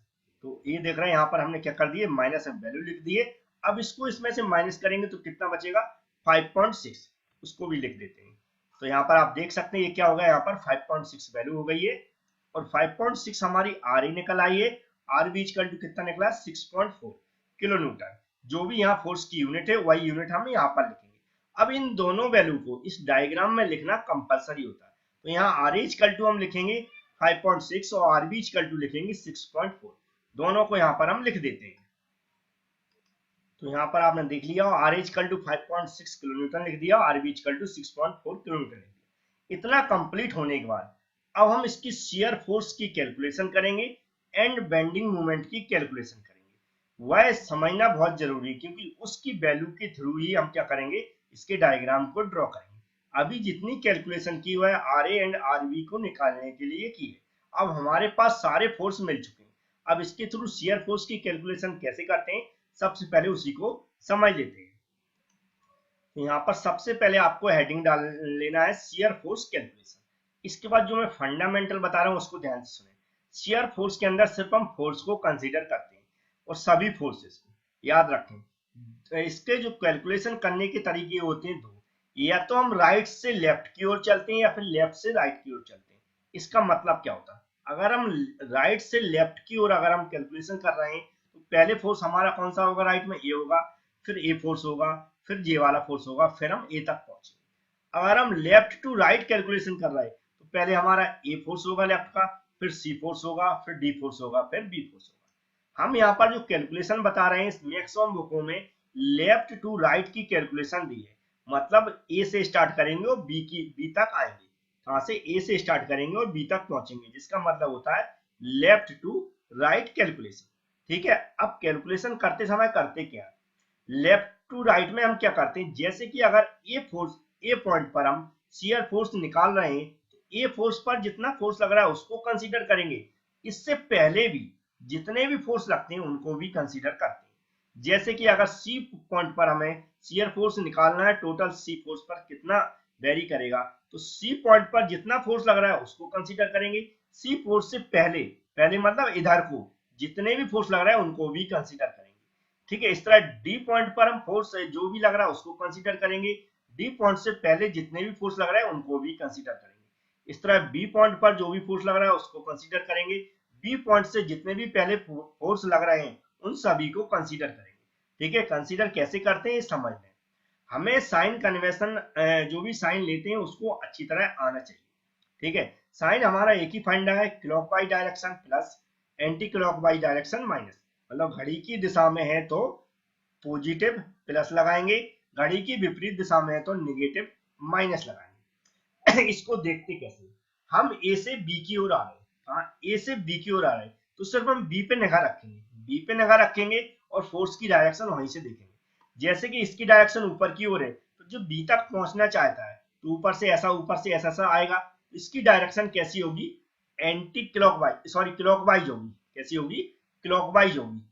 तो ये देख रहे हैं यहाँ पर हमने क्या कर दिए, माइनस में वैल्यू लिख दिए। अब इसको इसमें से माइनस करेंगे तो कितना बचेगा, 5.6, उसको भी लिख देते हैं। तो यहाँ पर आप देख सकते हैं ये क्या होगा, यहाँ पर 5.6 वैल्यू हो गई है, और 5.6 हमारी आर ए निकल आई है। आर बी इक्वल टू कितना निकला, 6.4 किलो न्यूटन। जो भी यहाँ फोर्स की यूनिट है वही यूनिट हम यहाँ पर लिखेंगे। अब इन दोनों वैल्यू को इस डायग्राम में लिखना कंपलसरी होता है। तो यहाँ आर इक्वल टू हम लिखेंगे 5.6 और आर बी इक्वल टू लिखेंगे 6.4, दोनों को यहाँ पर हम लिख देते हैं। तो यहाँ पर आपने देख लिया, R equal to 5.6 kilo newton लिख दिया, R B equal to 6.4 kilo newton लिख दिया। इतना कंप्लीट होने के बाद अब हम इसकी शियर फोर्स की कैलकुलेशन करेंगे एंड बेंडिंग मोमेंट की कैलकुलेशन करेंगे। वह समझना बहुत जरूरी है क्योंकि उसकी वैल्यू के थ्रू ही हम क्या करेंगे, इसके डायग्राम को ड्रॉ करेंगे। अभी जितनी कैलकुलेशन की हुआ है R A and R B को निकालने के लिए की है। अब हमारे पास सारे फोर्स मिल चुके हैं, अब इसके थ्रू शियर फोर्स की कैलकुलेशन कैसे करते हैं, सबसे पहले उसी को समझ लेते हैं। तो यहाँ पर सबसे पहले आपको हेडिंग डाल लेना है शियर फोर्स कैलकुलेशन। इसके बाद जो मैं फंडामेंटल बता रहा हूँ उसको ध्यान से सुने। शियर फोर्स के अंदर सिर्फ हम फोर्स को कंसीडर करते हैं और सभी फोर्सेस को याद रखें। इसके जो कैलकुलेशन करने के तरीके होते हैं दो, या तो हम राइट से लेफ्ट की ओर चलते हैं या फिर लेफ्ट से राइट की ओर चलते हैं। इसका मतलब क्या होता है, अगर हम राइट से लेफ्ट की ओर अगर हम कैलकुलेशन कर रहे हैं तो पहले फोर्स हमारा कौन सा होगा, राइट में ए होगा, फिर ए फोर्स होगा, फिर जे वाला फोर्स होगा, फिर हम ए तक पहुंचेंगे। अगर हम लेफ्ट टू राइट कैलकुलेशन कर रहे हैं तो पहले हमारा ए फोर्स होगा लेफ्ट का, फिर सी फोर्स होगा, फिर डी फोर्स होगा, फिर बी फोर्स होगा। हम यहाँ पर जो कैलकुलेशन बता रहे हैं मैक्सिमम बुकों में लेफ्ट टू राइट की कैलकुलेशन दी है, मतलब ए से स्टार्ट करेंगे और बी तक आएंगे। कहां से, ए से स्टार्ट करेंगे और बी तक पहुंचेंगे, जिसका मतलब होता है लेफ्ट टू राइट कैलकुलेशन। ठीक है, अब कैलकुलेशन करते समय करते क्या, लेफ्ट टू राइट में हम क्या करते हैं, जैसे कि अगर ए पॉइंट पर हम शियर फोर्स निकाल रहे हैं तो ए फोर्स पर जितना फोर्स लग रहा है उसको कंसीडर करेंगे, इससे पहले भी जितने भी फोर्स लगते हैं उनको भी कंसीडर करते हैं। जैसे कि अगर सी पॉइंट पर हमें शियर फोर्स निकालना है, टोटल सी फोर्स पर कितना वेरी करेगा, तो सी पॉइंट पर जितना फोर्स लग रहा है उसको कंसीडर करेंगे। सी फोर्स से पहले पहले मतलब इधर को जितने भी फोर्स लग रहा है उनको भी कंसीडर करेंगे। ठीक है, इस तरह डी पॉइंट पर हम फोर्स जो भी लग रहा है उसको कंसीडर करेंगे, डी पॉइंट से पहले जितने भी फोर्स लग रहा है उनको भी कंसीडर करेंगे। इस तरह बी पॉइंट पर जो भी फोर्स लग रहा है उसको कंसीडर करेंगे, बी पॉइंट से जितने भी पहले फोर्स लग रहे हैं उन सभी को कंसीडर करेंगे। ठीक है, कंसीडर कैसे करते हैं समझ लें। हमें साइन कन्वेंशन जो भी साइन लेते हैं उसको अच्छी तरह आना चाहिए। ठीक है, साइन हमारा एक ही फंडा है, clockwise direction plus anti clockwise direction minus. मतलब घड़ी की दिशा में है तो पॉजिटिव प्लस लगाएंगे, घड़ी की विपरीत दिशा में है तो निगेटिव माइनस लगाएंगे। इसको देखते कैसे, हम ए से बी की ओर आ रहे हैं, कहाँ ए से बी की ओर आ रहे हैं, तो सिर्फ हम बी पे निगाह रखेंगे, बी पे निगाह रखेंगे और फोर्स की डायरेक्शन वहीं से देखेंगे। जैसे कि इसकी डायरेक्शन ऊपर की ओर है, तो जो बी तक पहुंचना चाहता है तो ऊपर से ऐसा आएगा, इसकी डायरेक्शन कैसी होगी, एंटी क्लॉकवाइज, सॉरी क्लॉकवाइज होगी। कैसी होगी, क्लॉकवाइज होगी।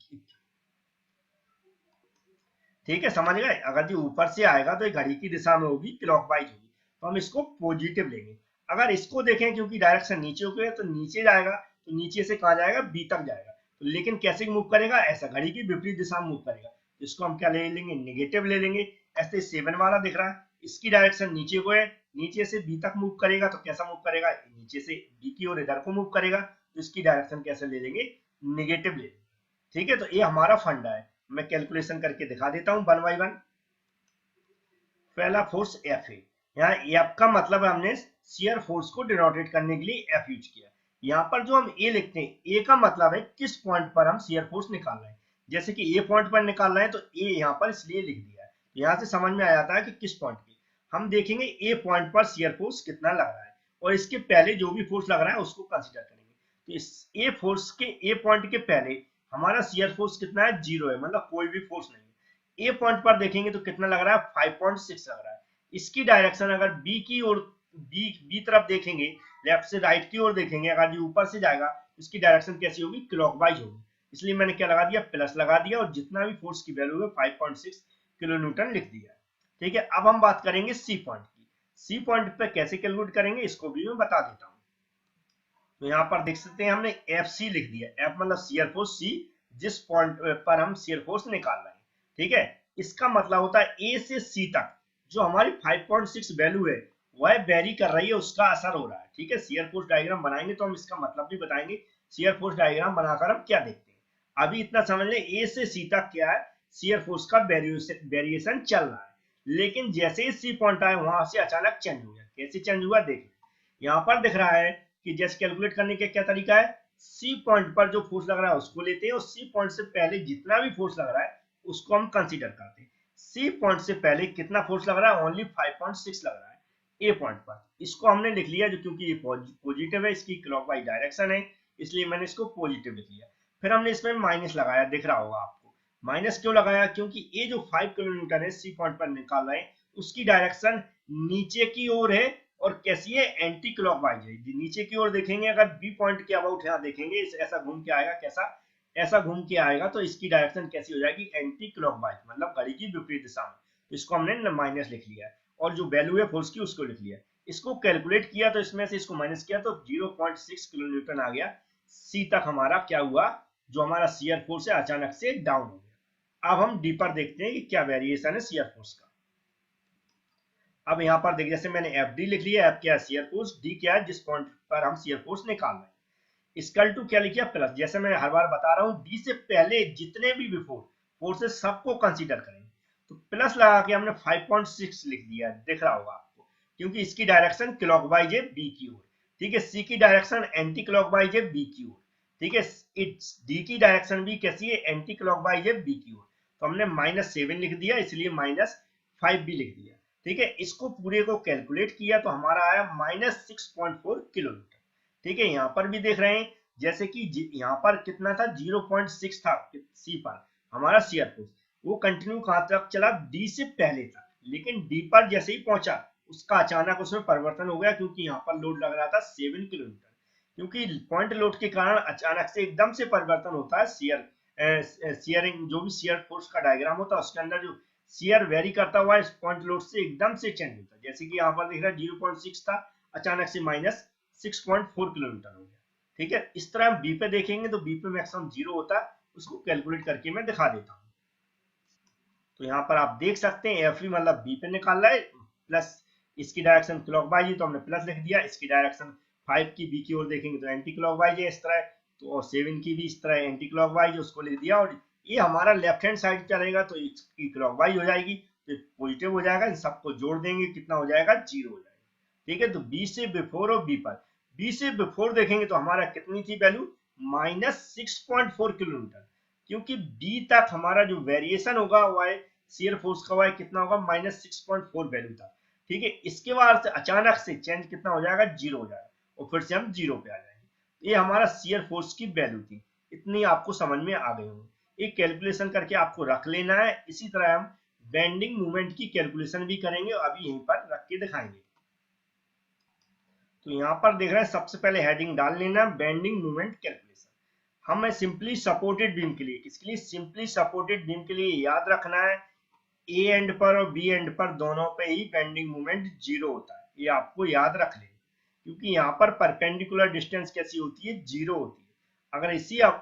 ठीक है, समझ गए। अगर जो ऊपर से आएगा तो ये घड़ी की दिशा में होगी, क्लॉकवाइज होगी, तो हम इसको पॉजिटिव लेंगे। अगर इसको देखें, क्योंकि डायरेक्शन नीचे होगी है तो नीचे जाएगा, तो नीचे से कहाँ जाएगा, बी तक जाएगा। तो लेकिन कैसे मूव करेगा, ऐसा घड़ी की विपरीत दिशा में मूव करेगा, तो इसको हम क्या ले लेंगे, निगेटिव ले लेंगे। ऐसे 7 वाला दिख रहा है, इसकी डायरेक्शन नीचे को है, नीचे से बी तक मूव करेगा, तो कैसा मूव करेगा, नीचे से बी की ओर इधर को मूव करेगा, तो इसकी डायरेक्शन कैसे ले लेंगे, निगेटिव ले लेंगे। ठीक है, तो ये हमारा फंडा है। मैं कैलकुलेशन करके दिखा देता हूं 1 बाय 1। पहला फोर्स एफ है, यहाँ एफ का मतलब है हमने शियर फोर्स को डिनोटेट करने के लिए एफ यूज किया। यहाँ पर जो हम ए लिखते हैं, ए का मतलब है किस पॉइंट पर हम शियर फोर्स निकाल रहे हैं। जैसे कि ए पॉइंट पर निकाल रहे हैं तो ए यहाँ पर इसलिए लिख दिया है, यहाँ से समझ में आ जाता है कि किस पॉइंट पे हम देखेंगे ए पॉइंट पर शियर फोर्स कितना लग रहा है, और इसके पहले जो भी फोर्स लग रहा है उसको कंसिडर करेंगे। तो इस ए फोर्स के, ए पॉइंट के पहले हमारा शियर फोर्स कितना है, 0 है, मतलब कोई भी फोर्स नहीं है। ए पॉइंट पर देखेंगे तो कितना लग रहा है, 5.6 लग रहा है। इसकी डायरेक्शन अगर बी की ओर, बी तरफ देखेंगे, लेफ्ट से राइट की ओर देखेंगे, अगर ये ऊपर से जाएगा इसकी डायरेक्शन कैसी होगी, क्लॉकवाइज होगी। इसलिए मैंने क्या लगा दिया, प्लस लगा दिया, और जितना भी फोर्स की वैल्यू है 5.6 किलो न्यूटन लिख दिया। ठीक है, अब हम बात करेंगे सी पॉइंट की। सी पॉइंट पे कैसे कैलकुलेट करेंगे इसको भी मैं बता देता हूँ। तो यहाँ पर देख सकते हैं हमने एफ सी लिख दिया, एफ मतलब शियर फोर्स, सी जिस पॉइंट पर हम शियर फोर्स निकाल रहे हैं। ठीक है, इसका मतलब होता है ए से सी तक जो हमारी 5.6 वैल्यू है वह वेरी कर रही है, उसका असर हो रहा है। ठीक है, शियर फोर्स डायग्राम बनाएंगे तो हम इसका मतलब भी बताएंगे। शियर फोर्स डायग्राम बनाकर हम क्या देखते हैं, अभी इतना समझ लें, ए से सी तक क्या है, शियर फोर्स का वेरिएशन चल रहा है। लेकिन जैसे ही सी पॉइंट आए वहां से अचानक चेंज हो गया। कैसे चेंज हुआ देख, यहाँ पर दिख रहा है कि जैसे कैलकुलेट करने का क्या तरीका है, सी पॉइंट पर जो फोर्स लग रहा है उसको लेते हैं, और सी पॉइंट से पहले जितना भी फोर्स लग रहा है उसको हम कंसीडर करते हैं। सी पॉइंट से पहले कितना फोर्स लग रहा है, ओनली 5.6 लग रहा है ए पॉइंट पर। इसको हमने लिख लिया, जो क्योंकि ये पॉजिटिव है, इसकी क्लॉकवाइज डायरेक्शन है, इसलिए मैंने इसको पॉजिटिव लिख लिया। फिर हमने इसमें माइनस लगाया, दिख रहा होगा आपको। माइनस क्यों लगाया, क्योंकि ये जो 5 किलो न्यूटन है सी पॉइंट पर निकाल रहे हैं, उसकी डायरेक्शन नीचे की ओर है, और कैसी है, एंटी क्लॉकवाइज है। नीचे की ओर देखेंगे, अगर बी पॉइंट के अबाउट यहाँ देखेंगे, ऐसा घूम के आएगा, कैसा, ऐसा घूम के आएगा, तो इसकी डायरेक्शन कैसी हो जाएगी, एंटी क्लॉकवाइज, मतलब घड़ी की विपरीत दिशा में। तो इसको हमने माइनस लिख लिया है, और जो वैल्यू है फोर्स की उसको लिख लिया। इसको कैलकुलेट किया तो इसमें से इसको माइनस किया तो 0.6 किलो न्यूटन आ गया। सी तक हमारा क्या हुआ, जो हमारा शियर फोर्स है अचानक से डाउन हो गया। अब हम डीपर देखते हैं कि क्या वेरिएशन है शियर फोर्स का। अब यहाँ पर देखिए, जैसे मैंने एफ डी लिख लिया, एफ क्या है, शियर फोर्स, डी क्या है, जिस पॉइंट पर हम शियर फोर्स निकाल रहे हैं, इक्वल टू क्या लिखिए, प्लस। जैसे मैं हर बार बता रहा हूँ, डी से पहले जितने भी बिफोर फोर्सेस सबको कंसीडर करेंगे, तो प्लस लगा के हमने 5.6 लिख दिया, दिख रहा होगा आपको, क्योंकि इसकी डायरेक्शन क्लॉकवाइज है बी की ओर। ठीक है, सी की डायरेक्शन एंटी क्लॉकवाइज है बी की ओर। ठीक है, डी की डायरेक्शन भी कैसी है, एंटी क्लॉकवाइज है बी की ओर। तो हमने -7 लिख दिया, इसलिए -5 भी लिख दिया। ठीक है, इसको पूरे को कैलकुलेट किया तो हमारा आया -6.4 किलोमीटर। ठीक है, यहाँ पर भी देख रहे हैं, जैसे कि यहाँ पर कितना था, 0.6 था सी पर हमारा शियर फोर्स, वो कंटिन्यू कहां तक चला, डी से पहले तक। लेकिन डी पर जैसे ही पहुंचा, उसका अचानक उसमें परिवर्तन हो गया, क्योंकि यहाँ पर लोड लग रहा था 7 किलोमीटर। क्योंकि पॉइंट लोड के कारण अचानक से एकदम से परिवर्तन होता है शियरिंग, जो भी शियर फोर्स का डायग्राम होता है उसके अंदर जो शियर वेरी करता हुआ इस पॉइंट लोड से एकदम से चेंज होता है। जैसे कि यहाँ पर दिख रहा है 0.6 था, अचानक से -6.4 किलोमीटर हो गया। ठीक है, इस तरह हम बी पे देखेंगे तो बी पे मैक्सिमम 0 होता है, उसको कैलकुलेट करके मैं दिखा देता हूँ। तो यहाँ पर आप देख सकते हैं एफ मतलब बी पे निकाल रहा है, प्लस इसकी डायरेक्शन क्लॉकवाइज है तो हमने प्लस लिख दिया, इसकी डायरेक्शन 5 की बी की ओर देखेंगे तो एंटी क्लॉकवाइज है इस तरह, तो और 7 की भी इस तरह एंटी क्लॉकवाइज है, उसको लिख दिया। और ये हमारा लेफ्ट हैंड साइड चलेगा तो इसकी क्लॉकवाइज हो जाएगी, तो पॉजिटिव हो जाएगा, इन सबको जोड़ देंगे कितना हो जाएगा, 0 हो जाएगा। ठीक है, तो बी से बिफोर और बी पर, बी से बिफोर देखेंगे तो हमारा कितनी थी वैल्यू, -6.4 किलोमीटर। क्योंकि बी तक हमारा जो वेरिएशन होगा वाई शियर फोर्स का वाई कितना होगा -6.4 वैल्यू था। ठीक है, इसके बाद से अचानक से चेंज कितना हो जाएगा, 0 हो जाएगा और फिर से हम 0 पे आ जाएंगे। ये हमारा शियर फोर्स की वैल्यू थी। इतनी आपको समझ में आ गई होंगी। एक कैलकुलेशन करके आपको रख लेना है। इसी तरह हम बेंडिंग मूवमेंट की कैलकुलेशन भी करेंगे और अभी यहीं पर रख के दिखाएंगे। तो यहाँ पर देख रहे हैं, सबसे पहले हेडिंग डाल लेना बेंडिंग मूवमेंट कैलकुलेशन। हमें सिंपली सपोर्टेड बीम के लिए, किसके लिए, सिंपली सपोर्टेड बीम के लिए याद रखना है ए एंड पर और बी एंड पर दोनों पे ही बेंडिंग मोमेंट 0 होता है। ये आपको याद रख लेना, क्योंकि यहाँ पर परपेंडिकुलर डिस्टेंस कैसी होती है, 0 होती है। अगर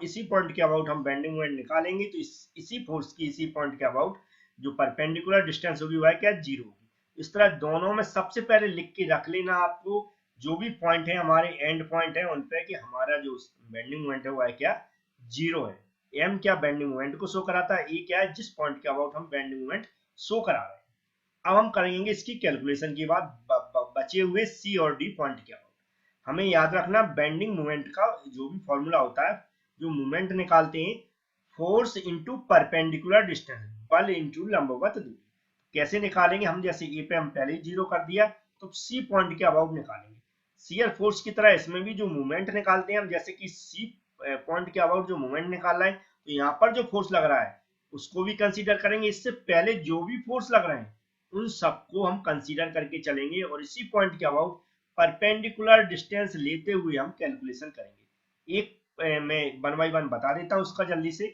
इसी पॉइंट के अबाउट हम बेंडिंग मोमेंट निकालेंगे तो इसी फोर्स की इसी पॉइंट के अबाउट जो परपेंडिकुलर डिस्टेंस होगी वह क्या, 0 होगी। इस तरह दोनों में सबसे पहले लिख के रख लेना आपको, जो भी पॉइंट है हमारे एंड पॉइंट है उन पे कि हमारा जो बेंडिंग मोमेंट है वह क्या, 0 है। एम क्या बेंडिंग मोमेंट को शो कराता है, ए क्या है जिस पॉइंट के अबाउट हम बेंडिंग मोमेंट शो करा रहे हैं। अब हम करेंगे इसकी कैलकुलेशन के बाद बचे हुए सी और डी पॉइंट के अबाउट। हमें याद रखना बेंडिंग मोमेंट का जो भी फॉर्मूला होता है, जो मोमेंट निकालते हैं, फोर्स इंटू परपेंडिकुलर डिस्टेंस, बल इंटू लंबवत दूरी। कैसे निकालेंगे हम, जैसे ए पे हम पहले ही 0 कर दिया तो सी पॉइंट के अबाउट निकालेंगे। शियर फोर्स की तरह इसमें भी जो मूवमेंट निकालते हैं हम, जैसे कि सी पॉइंट के अबाउट जो मूवमेंट निकाल रहे हैं तो यहाँ पर जो फोर्स लग रहा है उसको भी कंसीडर करेंगे। इससे पहले जो भी फोर्स लग रहे हैं उन सबको हम कंसीडर करके चलेंगे और इसी पॉइंट के अबाउट परपेंडिकुलर डिस्टेंस लेते हुए हम कैलकुलेशन करेंगे। एक मैं 1 बाय 1 बता देता हूँ उसका जल्दी से।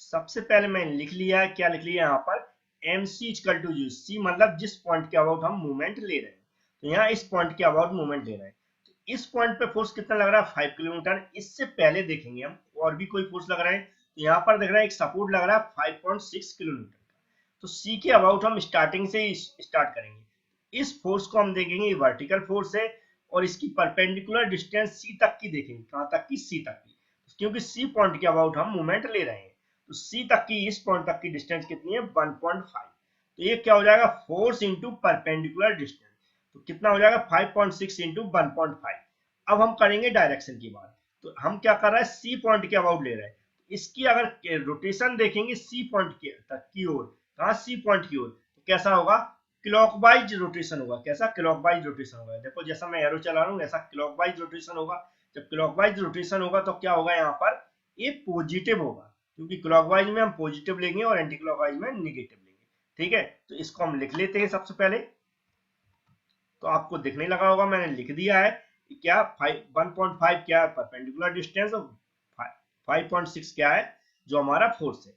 सबसे पहले मैं लिख लिया है, क्या लिख लिया यहाँ पर, mc इक्वल टू यू, सी मतलब जिस पॉइंट के अबाउट हम मूवमेंट ले रहे हैं। तो यहाँ इस पॉइंट के अबाउट मूवमेंट ले रहे हैं, तो इस पॉइंट पे फोर्स कितना लग रहा है, 5 किलोमीटर। इससे पहले देखेंगे हम और भी कोई फोर्स लग रहा है, तो यहाँ पर देख रहे हैं एक सपोर्ट लग रहा है 5.6 किलोमीटर का। तो सी के अबाउट हम स्टार्टिंग से ही स्टार्ट करेंगे। इस फोर्स को हम देखेंगे वर्टिकल फोर्स है और इसकी परपेंडिकुलर डिस्टेंस सी तक की देखेंगे, कहाँ तक की, सी तक की, क्योंकि सी पॉइंट के अबाउट हम मूवमेंट ले रहे हैं। तो सी तक की, इस पॉइंट तक की डिस्टेंस कितनी है, 1.5। तो ये क्या हो जाएगा, फोर्स इंटू परपेंडिकुलर डिस्टेंस। तो कितना हो जाएगा, 5.6 इंटू 1.5। अब हम करेंगे डायरेक्शन की बात। तो हम क्या कर रहे हैं, सी पॉइंट के अबाउट ले रहे हैं। इसकी अगर रोटेशन देखेंगे सी पॉइंट के तक की ओर, कहाँ, सी पॉइंट की ओर, तो कैसा होगा, क्लॉकवाइज रोटेशन होगा। कैसा, क्लॉकवाइज रोटेशन होगा। देखो जैसा मैं एरो चला रहा हूँ ऐसा क्लॉकवाइज रोटेशन होगा। जब क्लॉकवाइज रोटेशन होगा तो क्या होगा, यहाँ पर ये पॉजिटिव होगा, क्योंकि क्लॉकवाइज में हम पॉजिटिव लेंगे और एंटी क्लॉकवाइज में नेगेटिव लेंगे। ठीक है, तो इसको हम लिख लेते हैं सबसे पहले। तो आपको दिखने लगा होगा, मैंने लिख दिया है क्या, 1.5 क्या है परपेंडिकुलर डिस्टेंस और 5.6 क्या है जो हमारा फोर्स है।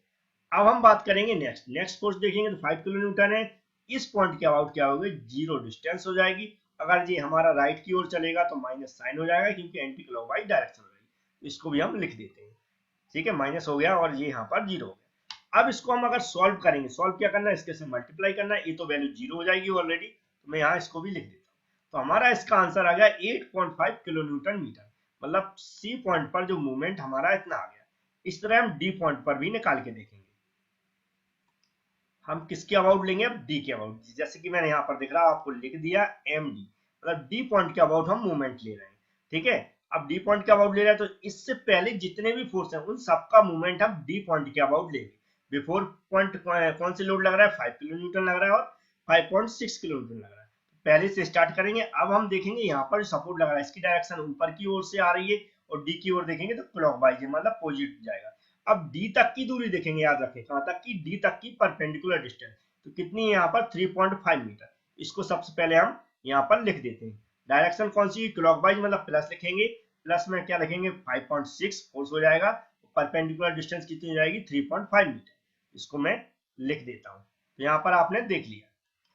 अब हम बात करेंगे नेक्स्ट फोर्स देखेंगे तो 5 किलोन्यूटन है। इस पॉइंट के अबाउट क्या होगा, 0 डिस्टेंस हो जाएगी। अगर ये हमारा राइट की ओर चलेगा तो माइनस साइन हो जाएगा, क्योंकि एंटी क्लॉकवाइज डायरेक्शन हो जाएगी। इसको भी हम लिख देते हैं। ठीक है, माइनस हो गया और ये यहाँ पर 0 हो गया। अब इसको हम अगर सॉल्व करेंगे, सॉल्व क्या करना है, इसके से मल्टीप्लाई करना है। ये तो वैल्यू 0 हो जाएगी ऑलरेडी, तो मैं यहाँ इसको भी लिख देता हूँ। तो हमारा इसका आंसर आ गया 8.5 किलो न्यूटन मीटर, मतलब सी पॉइंट पर जो मूवमेंट हमारा इतना आ गया। इस तरह हम डी पॉइंट पर भी निकाल के देखेंगे। हम किसके अबाउट लेंगे, अब डी के अबाउट। जैसे कि मैंने यहाँ पर दिख रहा आपको लिख दिया एम डी, मतलब डी पॉइंट के अबाउट हम मूवमेंट ले रहे हैं। ठीक है, अब डी पॉइंट के अबाउट ले रहे हैं तो इससे पहले जितने भी फोर्स हैं उन सबका मूवमेंट हम डी पॉइंट के अबाउट लेंगे। बिफोर पॉइंट कौन से लोड लग रहा है, 5 किलो न्यूटन लग रहा है और 5.6 किलो न्यूटन लग रहा है। पहले से स्टार्ट करेंगे। अब हम देखेंगे यहाँ पर सपोर्ट लग रहा है, इसकी डायरेक्शन ऊपर की ओर से आ रही है और डी की ओर देखेंगे तो क्लॉकवाइज है, मतलब पॉजिटिव जाएगा। अब डी तक की दूरी देखेंगे, याद रखें कहां तक की, डी तक की परपेंडिकुलर डिस्टेंस। तो कितनी है यहाँ पर, 3.5 मीटर। इसको सबसे पहले हम यहाँ पर लिख देते हैं। डायरेक्शन कौन सी, क्लॉकवाइज, मतलब प्लस लिखेंगे। प्लस में क्या लिखेंगे, 5.6 फोर्स हो जाएगा। परपेंडिकुलर डिस्टेंस कितनी हो जाएगी, 3.5 मीटर। इसको मैं लिख देता हूँ। तो यहाँ पर आपने देख लिया।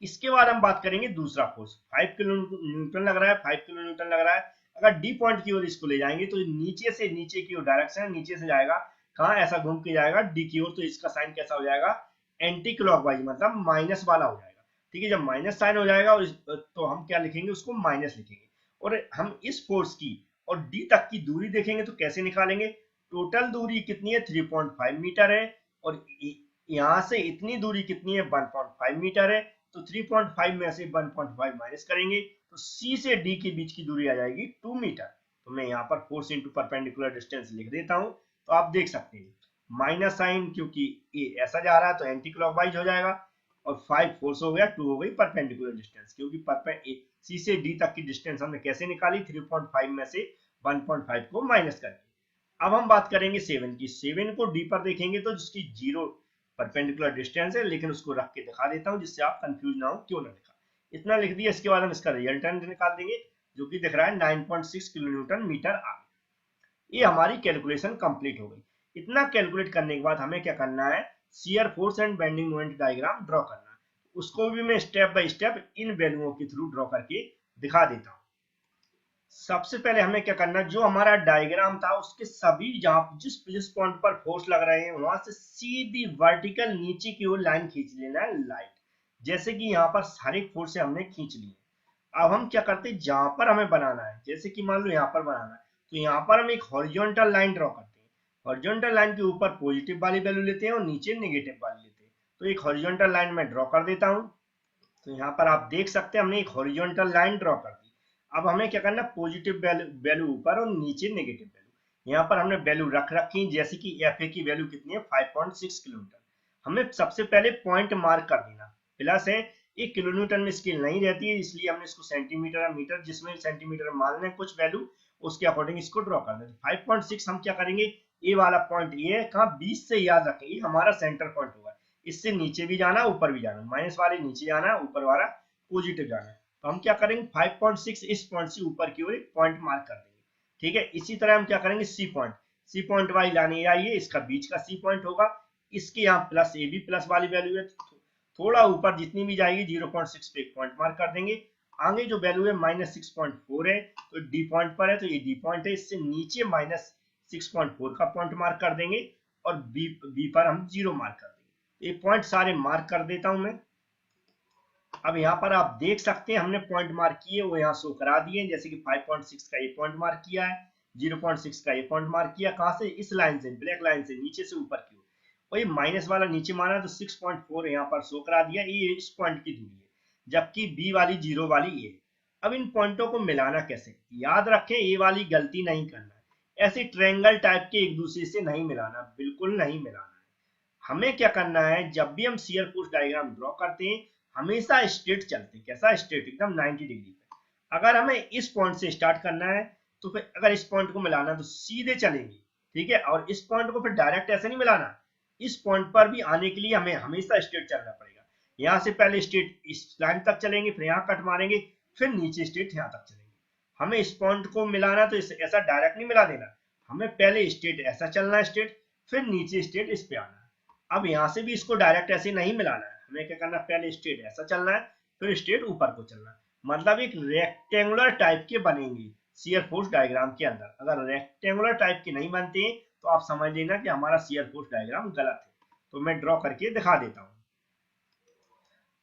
इसके बाद हम बात करेंगे दूसरा फोर्स। 5 किलो न्यूटन लग रहा है, 5 किलो न्यूटन लग रहा है। अगर डी पॉइंट की ओर इसको ले जाएंगे तो नीचे से, नीचे की ओर डायरेक्शन नीचे से जाएगा, कहाँ, ऐसा घूम के जाएगा डी की ओर। तो इसका साइन कैसा हो जाएगा, एंटी क्लॉकवाइज, मतलब माइनस वाला हो जाएगा। ठीक है, जब माइनस साइन हो जाएगा और तो हम क्या लिखेंगे, उसको माइनस लिखेंगे। और हम इस फोर्स की और डी तक की दूरी देखेंगे तो कैसे निकालेंगे, टोटल दूरी कितनी है, 3.5 मीटर है और यहाँ से इतनी दूरी कितनी है, 1.5 मीटर है। तो 3.5 में से 1.5 माइनस करेंगे तो सी से डी के बीच की दूरी आ जाएगी 2 मीटर। तो मैं यहाँ पर फोर्स इंटू परपेंडिकुलर डिस्टेंस लिख देता हूँ। तो आप देख सकते हैं माइनस साइन, क्योंकि ये ऐसा जा रहा है तो एंटी क्लॉकवाइज हो जाएगा, और 5 फोर्स हो गया, 2 हो गई परपेंडिकुलर डिस्टेंस, क्योंकि सी से डी तक की डिस्टेंस हमने कैसे निकाली, 3.5 में से 1.5 को माइनस करके। अब हम बात करेंगे 7 की। 7 को डी पर देखेंगे तो जिसकी 0 परपेंडिकुलर डिस्टेंस है, लेकिन उसको रख के दिखा देता हूँ जिससे आप कंफ्यूज ना हो क्यों ना लिखा। इतना लिख दिया, इसके बाद हम इसका रिजल्टेंट निकाल देंगे जो कि दिख रहा है 9.6 किलो न्यूटन मीटर आर। ये हमारी कैलकुलेशन कंप्लीट हो गई। इतना कैलकुलेट करने के बाद हमें क्या करना है, shear force and bending moment diagram draw करना है। उसको भी मैं स्टेप बाय स्टेप इन वैल्यूओं के थ्रू ड्रॉ करके दिखा देता हूँ। सबसे पहले हमें क्या करना है, जो हमारा डायग्राम था उसके सभी जहां जिस पॉइंट पर फोर्स लग रहे हैं वहां से सीधी वर्टिकल नीचे की ओर लाइन खींच लेना है लाइट, जैसे कि यहाँ पर हर एक फोर्स से हमने खींच ली है। अब हम क्या करते हैं, जहां पर हमें बनाना है, जैसे कि मान लो यहाँ पर बनाना है, तो यहाँ पर हम एक हॉरिजॉन्टल लाइन ड्रॉ करते हैं। हॉरिजॉन्टल लाइन के ऊपर पॉजिटिव वाली वैल्यू लेते हैं और नीचे नेगेटिव वाली लेते हैं। तो एक हॉरिजॉन्टल लाइन में ड्रॉ कर देता हूँ। तो यहाँ पर आप देख सकते हैं हमने एक हॉरिजॉन्टल लाइन ड्रॉ कर दी। अब हमें क्या करना है, पॉजिटिव वैल्यू ऊपर और नीचे नेगेटिव वैल्यू। यहाँ पर हमने वैल्यू रख रखी, जैसे कि एफ ए की वैल्यू कितनी है, 5.6 किलोमीटर। हमें सबसे पहले पॉइंट मार्क कर देना, प्लस है, ये किलो न्यूटन में स्केल नहीं रहती है, इसलिए हमने इसको सेंटीमीटर या मीटर, जिसमें सेंटीमीटर मान लें कुछ वैल्यू, उसके अकॉर्डिंग इसको ड्रॉ कर देते। 5.6 हम क्या करेंगे, ए वाला पॉइंट ये है, कहाँ 20 से याद रखें, ये हमारा सेंटर पॉइंट होगा। इससे नीचे भी जाना, ऊपर भी जाना, माइनस वाले नीचे जाना, ऊपर वाला पॉजिटिव जाना है। तो हम क्या करेंगे, 5.6 इस पॉइंट से ऊपर की ओर एक पॉइंट मार्क कर देंगे। ठीक है, इसी तरह हम क्या करेंगे, सी पॉइंट वाली लाइन आई है, इसका बीच का सी पॉइंट होगा। इसके यहाँ प्लस ए भी प्लस वाली वैल्यू है, थोड़ा ऊपर जितनी भी जाएगी 0.6 पे एक पॉइंट मार्क कर देंगे। आगे जो वैल्यू है -6.4 है, तो डी पॉइंट पर है, तो ये डी पॉइंट है, इससे नीचे -6.4 का पॉइंट मार्क कर देंगे, और बी पर हम 0 मार्क कर देंगे। ये पॉइंट सारे मार्क कर देता हूं मैं। अब यहाँ पर आप देख सकते हैं हमने पॉइंट मार्क किए, वो यहाँ शो करा दिए, जैसे कि 5.6 का ये पॉइंट मार्क किया है, 0.6 का ये पॉइंट मार्क किया, कहां से, इस लाइन से, ब्लैक लाइन से नीचे से ऊपर की ओर। और ये माइनस वाला नीचे माना तो 6.4 यहाँ पर शो करा दिया, ये इस पॉइंट की दूरी है, जबकि बी वाली 0 वाली ये। अब इन पॉइंटों को मिलाना कैसे, याद रखें ये वाली गलती नहीं करना है, ऐसे ट्रायंगल टाइप के एक दूसरे से नहीं मिलाना, बिल्कुल नहीं मिलाना है। हमें क्या करना है, जब भी हम शियर फोर्स डायग्राम ड्रॉ करते हैं हमेशा स्ट्रेट चलते हैं। कैसा स्ट्रेट, एकदम 90 डिग्री पे। अगर हमें इस पॉइंट से स्टार्ट करना है तो फिर अगर इस पॉइंट को मिलाना तो सीधे चलेंगे, ठीक है, और इस पॉइंट को फिर डायरेक्ट ऐसे नहीं मिलाना, इस पॉइंट पर भी आने के लिए हमें हमेशा स्ट्रेट चलना पड़ेगा। यहाँ से पहले स्ट्रेट इस लाइन तक चलेंगे, फिर यहाँ कट मारेंगे, फिर नीचे स्ट्रेट यहाँ तक चलेंगे। हमें इस पॉइंट को मिलाना तो ऐसा डायरेक्ट नहीं मिला देना, हमें पहले स्ट्रेट ऐसा चलना है, स्ट्रेट, फिर नीचे स्ट्रेट इस पे आना है। अब यहाँ से भी इसको डायरेक्ट ऐसे नहीं मिलाना है, हमें क्या करना है, पहले स्ट्रेट ऐसा चलना है, फिर स्ट्रेट ऊपर को चलना है। मतलब एक रेक्टेंगुलर टाइप के बनेंगे शियर फोर्स डायग्राम के अंदर। अगर रेक्टेंगुलर टाइप के नहीं बनते तो आप समझ लेना कि हमारा शियर फोर्स डायग्राम गलत है। तो मैं ड्रॉ करके दिखा देता हूँ।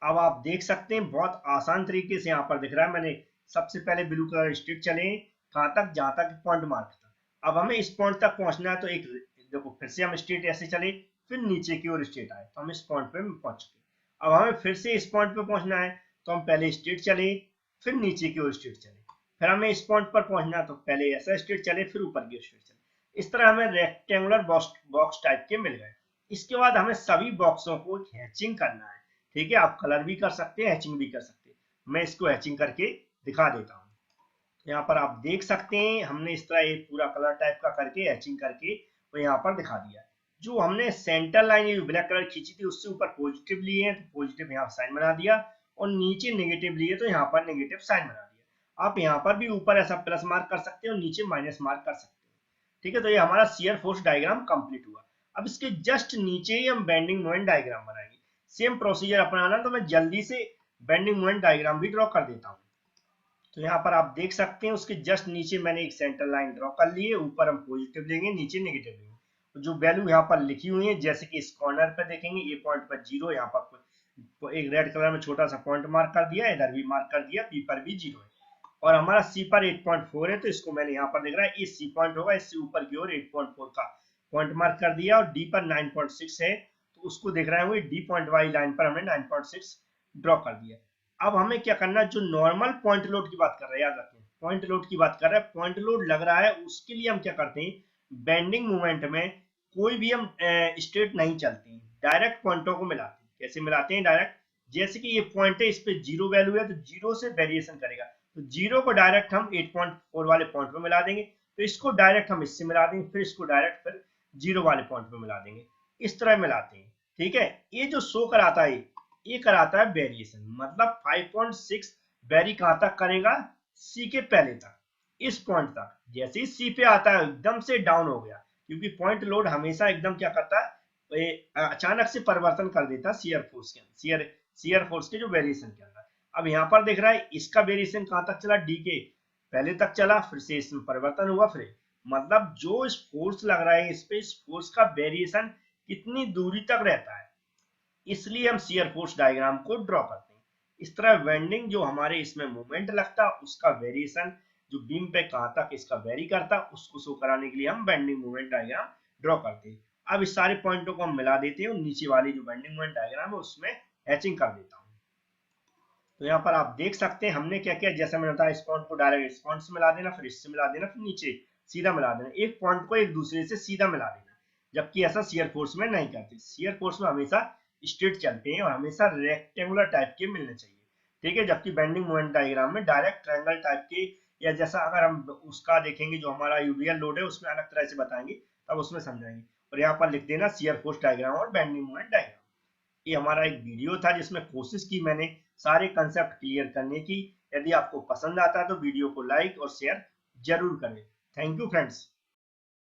अब आप देख सकते हैं बहुत आसान तरीके से यहाँ पर दिख रहा है। मैंने सबसे पहले ब्लू कलर स्ट्रेट चले कहाँ तक, जहां तक पॉइंट मार्क था। अब हमें इस पॉइंट तक पहुंचना है, तो एक देखो फिर से हम स्ट्रेट ऐसे चले, फिर नीचे की ओर स्ट्रेट आए, तो हम इस पॉइंट पे पहुंच गए। अब हमें फिर से इस पॉइंट पे पहुंचना है, तो हम पहले स्ट्रेट चले, फिर नीचे की ओर स्ट्रेट चले, फिर हमें इस पॉइंट पर पहुंचना है, तो पहले ऐसा स्ट्रेट चले, फिर ऊपर की ओर स्ट्रेट चले। इस तरह हमें रेक्टेंगुलर बॉक्स टाइप के मिल गए। इसके बाद हमें सभी बॉक्सों को हैचिंग करना है। ठीक है, आप कलर भी कर सकते हैं, हैचिंग भी कर सकते हैं। मैं इसको हैचिंग करके दिखा देता हूँ। यहाँ पर आप देख सकते हैं हमने इस तरह एक पूरा कलर टाइप का करके हैचिंग करके वो यहाँ पर दिखा दिया। जो हमने सेंटर लाइन ये ब्लैक कलर खींची थी उससे ऊपर पॉजिटिव लिए हैं, तो पॉजिटिव यहाँ साइन बना दिया, और नीचे नेगेटिव लिए तो यहाँ पर नेगेटिव साइन बना दिया। आप यहाँ पर भी ऊपर ऐसा प्लस मार्क कर सकते हैं और नीचे माइनस मार्क कर सकते हैं। ठीक है, तो ये हमारा शियर फोर्स डायग्राम कंप्लीट हुआ। अब इसके जस्ट नीचे ही हम बेंडिंग मोमेंट डायग्राम बनाएंगे। सेम प्रोसीजर अपनाना, तो मैं जल्दी से बेंडिंग मोमेंट डायग्राम भी ड्रॉ कर देता हूँ। तो यहाँ पर आप देख सकते हैं उसके जस्ट नीचे मैंने एक सेंटर लाइन ड्रॉ कर ली है। ऊपर हम पॉजिटिव लेंगे, नीचे नेगेटिव लेंगे। तो जो वैल्यू यहाँ पर लिखी हुई है, जैसे कि इस कॉर्नर पर देखेंगे ये पॉइंट पर 0, यहाँ पर एक रेड कलर में छोटा सा पॉइंट मार्क कर दिया, इधर भी मार्क कर दिया, पी पर भी 0 है, और हमारा सी पर 8.4 है, तो इसको मैंने यहाँ पर देख रहा है ये सी पॉइंट होगा, इससे ऊपर की ओर 8.4 का पॉइंट मार्क कर दिया, और डी पर 9.6 है, तो उसको देख रहे होंगे डी पॉइंट वाली लाइन पर हमने 9.6 ड्रॉ कर दिया। अब हमें क्या करना है, जो नॉर्मल पॉइंट लोड की बात कर रहे हैं, याद रखें पॉइंट लोड की बात कर रहे हैं, पॉइंट लोड लग रहा है उसके लिए हम क्या करते हैं, बेंडिंग मूवमेंट में कोई भी हम स्टेट नहीं चलती, डायरेक्ट पॉइंटों को मिलाते हैं। कैसे मिलाते हैं डायरेक्ट? जैसे कि ये पॉइंट है, इस पे जीरो वैल्यू है तो जीरो से वेरिएशन करेगा, तो जीरो को डायरेक्ट हम 8.4 वाले पॉइंट पे मिला देंगे, तो इसको डायरेक्ट हम इससे मिला देंगे, फिर इसको डायरेक्ट फिर जीरो वाले पॉइंट पे मिला देंगे। इस तरह मिलाते हैं। ठीक है, ये जो शो कराता है ये कराता है वेरिएशन, मतलब 5.6 वेरी कहां तक करेगा? सी के पहले तक, इस पॉइंट तक। जैसे ही सी पे आता है एकदम से डाउन हो गया, क्योंकि पॉइंट लोड हमेशा एकदम क्या करता है, अचानक से परिवर्तन कर देता है शियर फोर्स के, शियर फोर्स के जो वेरिएशन के अंदर। अब यहाँ पर देख रहा है इसका वेरिएशन कहां तक चला? डी के पहले तक चला, फिर से इसमें परिवर्तन हुआ, फिर मतलब जो इस फोर्स लग रहा है इस पे, इस फोर्स का वेरिएशन कितनी दूरी तक रहता है, इसलिए हम शियर फोर्स डायग्राम को ड्रॉ करते हैं। इस तरह वेंडिंग जो हमारे इसमें मूवमेंट लगता है उसका वेरिएशन जो बीम पे कहां तक इसका वेरी करता है उसको शो कराने के लिए हम बेंडिंग मूवमेंट डायग्राम ड्रॉ करते हैं। अब इस सारे पॉइंटों को हम मिला देते हैं और नीचे वाली जो बेंडिंग मूवमेंट डायग्राम है उसमें हैचिंग कर देता हूं। तो यहाँ पर आप देख सकते हैं हमने क्या किया, जैसे मैंने बताया इस पॉइंट को डायरेक्ट इस पॉइंट से मिला देना, फिर इससे मिला देना, फिर नीचे सीधा मिला देना, एक पॉइंट को एक दूसरे से सीधा मिला देना। जबकि ऐसा शियर फोर्स में नहीं करते, शियर फोर्स में हमेशा स्ट्रेट चलते हैं और हमेशा रेक्टेंगुलर टाइप के मिलने चाहिए। ठीक है, जबकि बेंडिंग मोमेंट डायग्राम में डायरेक्ट ट्रायंगल टाइप के, या जैसा अगर हम उसका देखेंगे जो हमारा यूरियल लोड है उसमें अलग तरह से बताएंगे, तब उसमें समझाएंगे। और यहाँ पर लिख देना शियर फोर्स डायग्राम और बेंडिंग मोमेंट डायग्राम। ये हमारा एक वीडियो था जिसमें कोशिश की मैंने सारे कंसेप्ट क्लियर करने की। यदि आपको पसंद आता है तो वीडियो को लाइक और शेयर जरूर करें। Thank you friends.